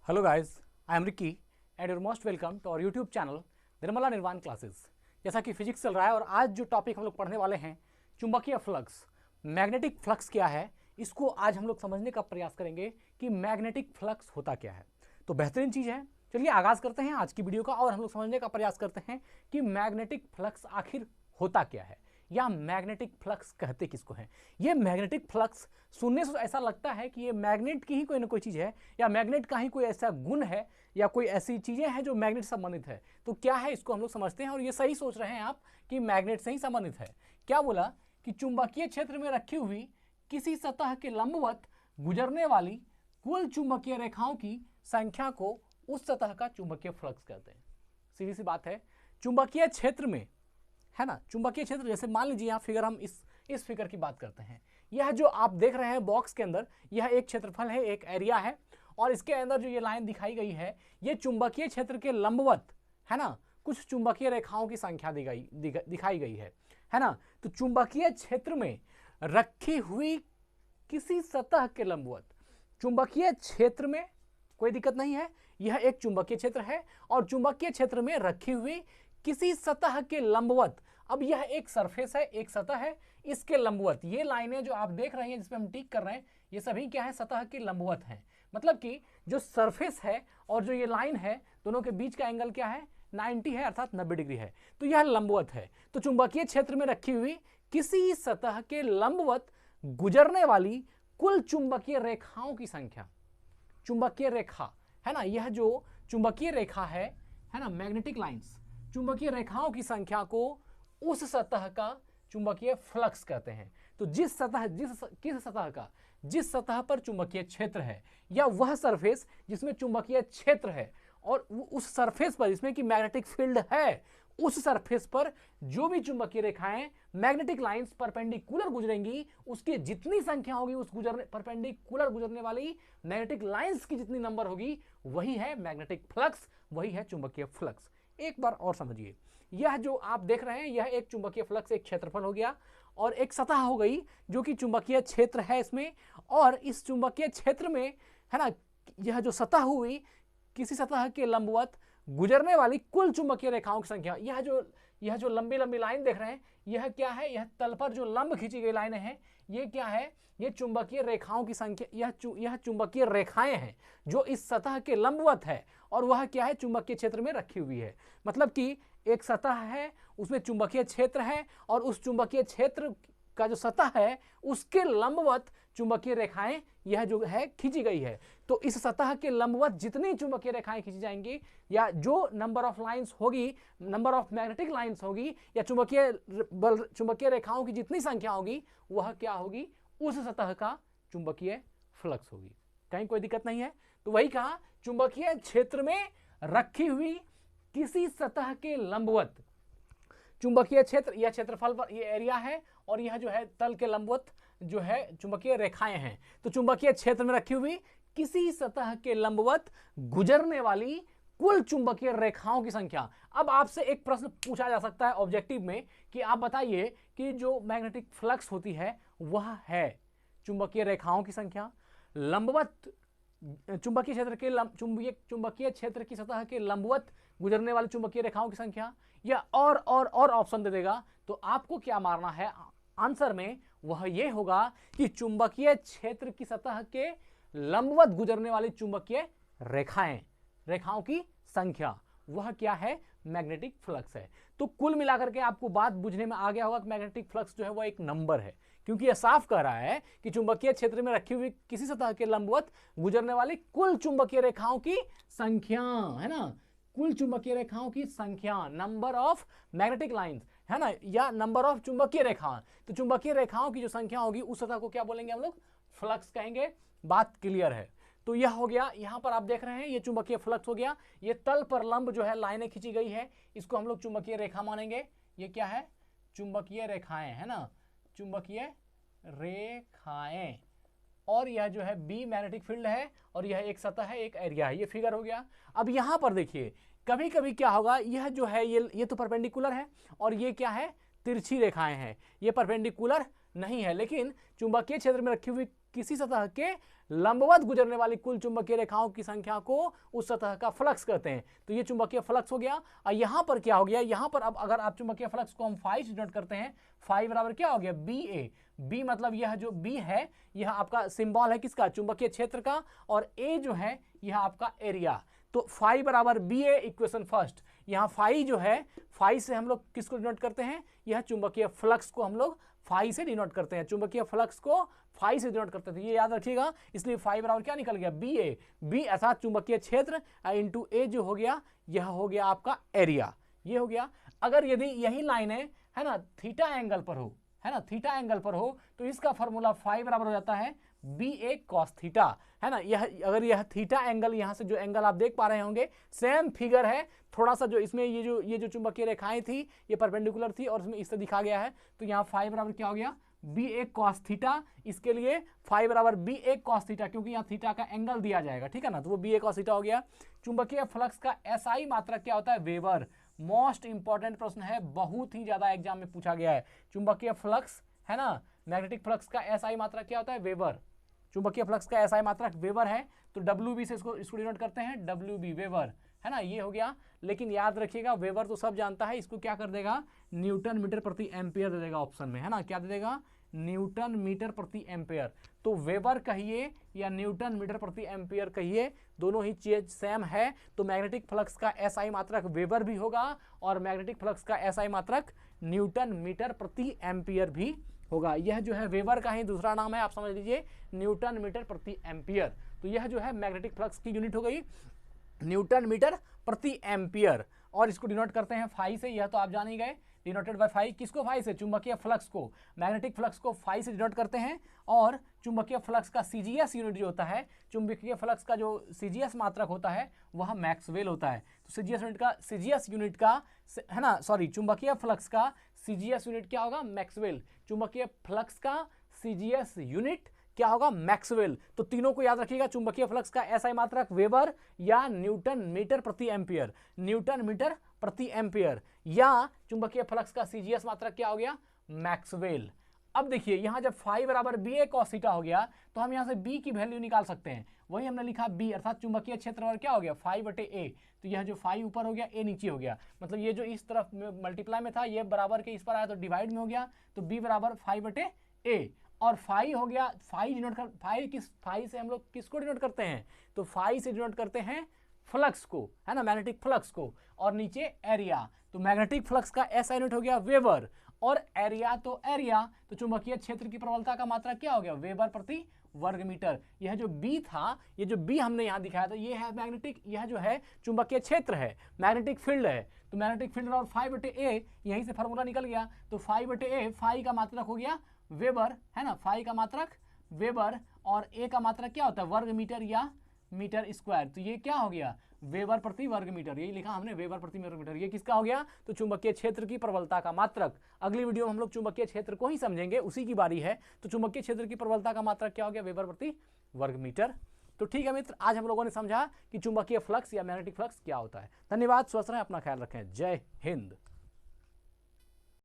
Hello guys, I am Ricky and your most welcome to our YouTube channel Nirmala Nirvan classes. जैसा कि physics चल रहा है और आज जो टॉपिक हम लोग पढ़ने वाले हैं चुंबकीय फ्लक्स, मैग्नेटिक फ्लक्स क्या है, इसको आज हम लोग समझने का प्रयास करेंगे कि मैग्नेटिक फ्लक्स होता क्या है। तो बेहतरीन चीज़ है, चलिए आगाज़ करते हैं आज की वीडियो का और हम लोग समझने का प्रयास करते हैं कि मैग्नेटिक फ्लक्स आखिर होता क्या है या मैग्नेटिक फ्लक्स कहते किसको हैं। ये मैग्नेटिक फ्लक्स सुनने से ऐसा लगता है कि ये मैग्नेट की ही कोई ना कोई चीज़ है या मैग्नेट का ही कोई ऐसा गुण है या कोई ऐसी चीज़ें हैं जो मैग्नेट से संबंधित है। तो क्या है इसको हम लोग समझते हैं और ये सही सोच रहे हैं आप कि मैग्नेट से ही संबंधित है। क्या बोला कि चुंबकीय क्षेत्र में रखी हुई किसी सतह के लंबवत गुजरने वाली कुल चुंबकीय रेखाओं की संख्या को उस सतह का चुंबकीय फ्लक्स कहते हैं। सीधी सी बात है, चुंबकीय क्षेत्र में, है ना, चुंबकीय क्षेत्र जैसे मान लीजिए यहाँ फिगर, हम इस फिगर की बात करते हैं। यह जो आप देख रहे हैं बॉक्स के अंदर, यह एक क्षेत्रफल है, एक एरिया है और इसके अंदर जो ये लाइन दिखाई गई है ये चुंबकीय क्षेत्र के लंबवत, है ना, कुछ चुंबकीय रेखाओं की संख्या दिखाई गई है ना। तो चुंबकीय क्षेत्र में रखी हुई किसी सतह के लंबवत, चुंबकीय क्षेत्र में कोई दिक्कत नहीं है, यह एक चुंबकीय क्षेत्र है और चुंबकीय क्षेत्र में रखी हुई किसी सतह के लंबवत, अब यह एक सरफेस है, एक सतह है, इसके लंबवत ये लाइनें जो आप देख रहे हैं जिसपे हम टिक कर रहे हैं ये सभी क्या है, सतह के लंबवत हैं। मतलब कि जो सरफेस है और जो ये लाइन है दोनों के बीच का एंगल क्या है, 90 है, अर्थात 90 डिग्री है। तो यह लंबवत है। तो चुंबकीय क्षेत्र में रखी हुई किसी सतह के लंबवत गुजरने वाली कुल चुंबकीय रेखाओं की संख्या, चुंबकीय रेखा है ना, यह जो चुंबकीय रेखा है ना, मैग्नेटिक लाइंस, चुंबकीय रेखाओं की संख्या को उस सतह का चुंबकीय फ्लक्स कहते हैं। तो जिस सतह पर चुंबकीय क्षेत्र है या वह सरफेस जिसमें चुंबकीय क्षेत्र है और उस सरफेस पर जिसमें कि मैग्नेटिक फील्ड है, उस सरफेस पर जो भी चुंबकीय रेखाएं मैग्नेटिक लाइंस परपेंडिकुलर गुजरेंगी, उसकी जितनी संख्या होगी, उस परपेंडिकुलर गुजरने वाली मैग्नेटिक लाइंस की जितनी नंबर होगी, वही है मैग्नेटिक फ्लक्स, वही है चुंबकीय फ्लक्स। एक बार और समझिए, यह जो आप देख रहे हैं यह एक चुंबकीय फ्लक्स, एक क्षेत्रफल हो गया और एक सतह हो गई जो कि चुंबकीय क्षेत्र है इसमें, और इस चुंबकीय क्षेत्र में, है ना, यह जो सतह हुई किसी सतह के लंबवत गुजरने वाली कुल चुंबकीय रेखाओं की संख्या। यह जो लंबी लंबी लाइन देख रहे हैं यह क्या है, यह तल पर जो लंब खींची गई लाइनें हैं ये क्या है, ये चुंबकीय रेखाओं की संख्या, यह चुंबकीय रेखाएं हैं जो इस सतह के लंबवत है और वह क्या है, चुंबकीय क्षेत्र में रखी हुई है। मतलब कि एक सतह है, उसमें चुंबकीय क्षेत्र है और उस चुंबकीय क्षेत्र का जो सतह है उसके लंबवत चुंबकीय रेखाएं यह जो है खींची गई है। तो इस सतह के लंबवत जितनी चुंबकीय रेखाएं खींची जाएंगी या जो नंबर ऑफ लाइंस होगी, नंबर ऑफ मैग्नेटिक लाइंस होगी या चुंबकीय रेखाओं की जितनी संख्या होगी वह क्या होगी, उस सतह का चुंबकीय फ्लक्स होगी। कहीं कोई दिक्कत नहीं है। तो वही कहा, चुंबकीय क्षेत्र में रखी हुई किसी सतह के लंबवत, चुंबकीय क्षेत्र, यह क्षेत्रफल पर यह एरिया है और यह जो है तल के लंबवत जो है चुंबकीय रेखाएं हैं। तो चुंबकीय क्षेत्र में रखी हुई किसी सतह के लंबवत गुजरने वाली कुल चुंबकीय रेखाओं की संख्या। अब आपसे एक प्रश्न पूछा जा सकता है ऑब्जेक्टिव में कि आप बताइए कि जो मैग्नेटिक फ्लक्स होती है वह है चुंबकीय रेखाओं की संख्या, लंबवत चुंबकीय क्षेत्र की सतह के लंबवत गुजरने वाली चुंबकीय रेखाओं की संख्या, या और ऑप्शन दे देगा। तो आपको क्या मारना है आंसर में, वह यह होगा कि चुंबकीय क्षेत्र की सतह के लंबवत गुजरने वाली चुंबकीय रेखाओं की संख्या, वह क्या है, मैग्नेटिक फ्लक्स है। तो कुल मिलाकर के आपको बात बुझने में आ गया होगा कि मैग्नेटिक फ्लक्स जो है वह एक नंबर है, क्योंकि यह साफ कह रहा है कि चुंबकीय क्षेत्र में रखी हुई किसी सतह के लंबवत गुजरने वाली कुल चुंबकीय रेखाओं की संख्या, है ना, कुल चुंबकीय रेखाओं की संख्या, नंबर ऑफ मैग्नेटिक लाइंस, है ना, या नंबर ऑफ चुंबकीय रेखा। तो चुंबकीय रेखाओं की जो संख्या होगी उस सतह को क्या बोलेंगे हम लोग, फ्लक्स कहेंगे। बात क्लियर है। तो यह हो गया, यहां पर आप देख रहे हैं ये चुंबकीय फ्लक्स हो गया, ये तल पर लंब जो है लाइनें खींची गई है इसको हम लोग चुंबकीय रेखा मानेंगे। ये क्या है, चुंबकीय रेखाएं, है ना, चुंबकीय रेखाएं, और यह जो है बी मैग्नेटिक फील्ड है और यह एक सतह है, एक एरिया है। ये फिगर हो गया। अब यहां पर देखिए कभी कभी क्या होगा, यह जो है ये तो परपेंडिकुलर है और ये क्या है, तिरछी रेखाएं हैं, ये परपेंडिकुलर नहीं है, लेकिन चुंबकीय क्षेत्र में रखी हुई किसी सतह के लंबवत गुजरने वाली कुल चुंबकीय रेखाओं की संख्या को उस सतह का फ्लक्स कहते हैं। तो ये चुंबकीय फ्लक्स हो गया। और यहां पर क्या हो गया, यहां पर अब अगर आप चुंबकीय फ्लक्स को हम फाई से डिनोट करते हैं, फाई बराबर क्या हो गया, बी ए। बी मतलब यह जो बी है यह आपका सिंबल है किसका, चुंबकीय क्षेत्र का, और ए जो है यह आपका एरिया। तो फाई बराबर बी ए, इक्वेशन फर्स्ट। यहाँ फाई जो है, फाई से हम लोग किसको डिनोट करते हैं, यह चुंबकीय फ्लक्स को हम लोग फाई से डिनोट करते हैं, चुंबकीय फ्लक्स को फाई से डिनोट करते थे, ये याद रखिएगा। इसलिए फाई बराबर क्या निकल गया, बी ए। बी अर्थात चुंबकीय क्षेत्र इंटू ए जो हो गया, यह हो गया आपका एरिया, ये हो गया। अगर यदि यही लाइन है ना, थीटा एंगल पर हो, है ना, थीटा एंगल पर हो, तो इसका फॉर्मूला फाई बराबर हो जाता है बी ए कॉस थीटा, है ना। यह अगर यह थीटा एंगल, यहां से जो एंगल आप देख पा रहे होंगे, सेम फिगर है, थोड़ा सा जो इसमें ये जो चुंबकीय रेखाएं थी ये परपेंडिकुलर थी और इसमें इससे दिखा गया है। तो यहाँ फाई बराबर क्या हो गया, बी ए कॉस थीटा। इसके लिए फाई बराबर बी ए कॉस थीटा, क्योंकि यहाँ थीटा का एंगल दिया जाएगा, ठीक है ना, तो वो बी ए कॉस थीटा हो गया। चुंबकीय फ्लक्स का एसआई मात्रक क्या होता है, वेबर। मोस्ट इंपॉर्टेंट प्रश्न है, बहुत ही ज्यादा एग्जाम में पूछा गया है। चुंबकीय फ्लक्स, है ना, मैग्नेटिक फ्लक्स का एसआई मात्रक क्या होता है, वेबर। चुंबकीय फ्लक्स का एसआई मात्रक वेबर है, तो डब्ल्यू से इसको डिनोट करते हैं, डब्ल्यू बी, वेबर, है ना, ये हो गया। लेकिन याद रखिएगा, वेबर तो सब जानता है, इसको क्या कर देगा, न्यूटन मीटर प्रति एम्पियर दे देगा ऑप्शन में, है ना, क्या दे देगा, न्यूटन मीटर प्रति एम्पियर। तो वेबर कहिए या न्यूटन मीटर प्रति एम्पियर कहिए, दोनों ही चीज सेम है। तो मैग्नेटिक फ्लक्स का एसआई मात्रक वेबर भी होगा और मैग्नेटिक फ्लक्स का एसआई मात्रक न्यूटन मीटर प्रति एम्पियर भी होगा। यह जो है वेबर का ही दूसरा नाम है, आप समझ लीजिए, न्यूटन मीटर प्रति एम्पियर। तो यह जो है मैग्नेटिक फ्लक्स की यूनिट हो गई, न्यूटन मीटर प्रति एम्पियर। और इसको डिनोट करते हैं फाई से, यह तो आप जान ही गए, डिनोटेड बाय फाई। किसको फाई से, चुंबकीय फ्लक्स को, मैग्नेटिक फ्लक्स को फाई से डिनोट करते हैं। और चुंबकीय फ्लक्स का सीजीएस यूनिट जो होता है, चुंबकीय फ्लक्स का जो सीजीएस मात्रक होता है वह मैक्सवेल होता है। तो सीजीएस यूनिट का है ना, सॉरी, चुंबकीय फ्लक्स का सीजीएस यूनिट क्या होगा, मैक्सवेल। चुंबकीय फ्लक्स का सीजीएस यूनिट क्या होगा, मैक्सवेल। तो तीनों को याद रखिएगा, चुंबकीय फ्लक्स का एसआई मात्रक वेबर या न्यूटन मीटर प्रति एम्पियर, न्यूटन मीटर प्रति एम्पियर, या चुंबकीय फ्लक्स का सीजीएस मात्रक क्या हो गया, मैक्सवेल। अब देखिए यहां जब फाई बराबर बी ए कॉस थीटा हो गया, तो हम यहां से बी की वैल्यू निकाल सकते हैं। वही हमने लिखा बी, अर्थात चुंबकीय क्षेत्रफल क्या हो गया, फाई बटे ए। तो यह जो फाई ऊपर हो गया, ए नीचे हो गया, मतलब ये जो इस तरफ मल्टीप्लाई में था ये बराबर के इस पर आया तो डिवाइड में हो गया, तो बी बराबर फाई बटे ए। और फाई हो गया, फाई डिनोट कर, फाई से हम लोग किसको डिनोट करते हैं, तो फाई से डिनोट करते हैं फ्लक्स को, है ना, मैग्नेटिक फ्लक्स को। और नीचे एरिया, तो मैग्नेटिक फ्लक्स का एसआई यूनिट हो गया वेबर, और एरिया तो एरिया, तो चुंबकीय क्षेत्र की प्रबलता का मात्रा क्या हो गया, वेबर प्रति वर्ग मीटर। यह जो बी था, ये जो बी हमने यहाँ दिखाया था, ये है मैग्नेटिक, यह जो है चुंबकीय क्षेत्र है, मैग्नेटिक फील्ड है। तो मैग्नेटिक फील्ड और फाई बटे ए, यहीं से फार्मूला निकल गया। तो फाई बटे ए, फाई का मात्रक हो गया वेबर, है ना, फाई का मात्रक वेबर, और ए का मात्रक क्या होता है, वर्ग मीटर या मीटर स्क्वायर। तो ये क्या हो गया, वेबर प्रति वर्ग मीटर, यही लिखा हमने, वेबर प्रति वर्ग मीटर। ये किसका हो गया, तो चुंबकीय क्षेत्र की प्रबलता का मात्रक। अगली वीडियो में हम लोग चुंबकीय क्षेत्र को ही समझेंगे, उसी की बारी है। तो चुंबकीय क्षेत्र की प्रबलता का मात्रक क्या हो गया, वेबर प्रति वर्ग मीटर। तो ठीक है मित्र, आज हम लोगों ने समझा कि चुंबकीय फ्लक्स या मैग्नेटिक फ्लक्स क्या होता है। धन्यवाद, स्वस्थ रहें, अपना ख्याल रखें, जय हिंद।